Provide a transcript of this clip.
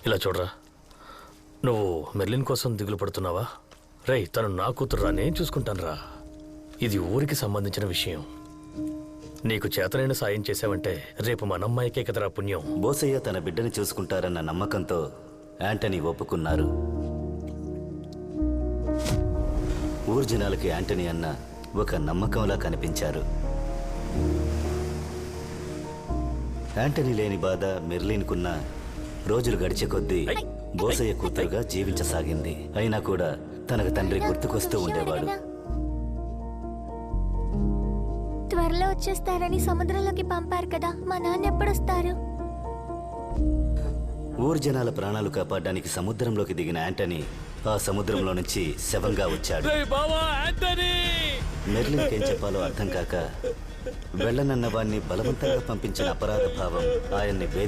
ఇలా చూడరా, నువ్వు మెర్లిన్ కోసం దిగులు పడుతున్నావా? రేయ్, తను నా కూతురురా, నేను చూసుకుంటానురా. ఇది ఊరికి సంబంధించిన విషయం. నీకు చేతనైన సాయం చేసావంటే రేపు మన అమ్మాయికే కదరా పుణ్యం. బోసయ్య తన బిడ్డని చూసుకుంటారన్న నమ్మకంతో యాంటనీ ఒప్పుకున్నారు. ఊరు జనాలకి యాంటనీ అన్న ఒక నమ్మకంలా కనిపించారు. యాంటనీ లేని బాధ మెర్లిన్కున్న. రోజులు గడిచే కొద్దీ బోసయ్య కూతురుగా జీవించసాగింది. అయినా కూడా తనకు తండ్రి గుర్తుకొస్తూ ఉండేవాడు. త్వరలో వచ్చేస్తారని సముద్రంలోకి పంపారు కదా, మా నాన్న ఎప్పుడొస్తారు? ఊరు జనాల ప్రాణాలు కాపాడడానికి సముద్రంలోకి దిగిన యాంటనీ ఆ సముద్రంలో నుంచి శవంగా వచ్చాడు. మెర్లిన్కి ఏం చెప్పాలో అర్థం కాక వెళ్ళనన్న వాణ్ణి బలవంతంగా పంపించిన అపరాధ భావం ఆయన్ని వేధించింది.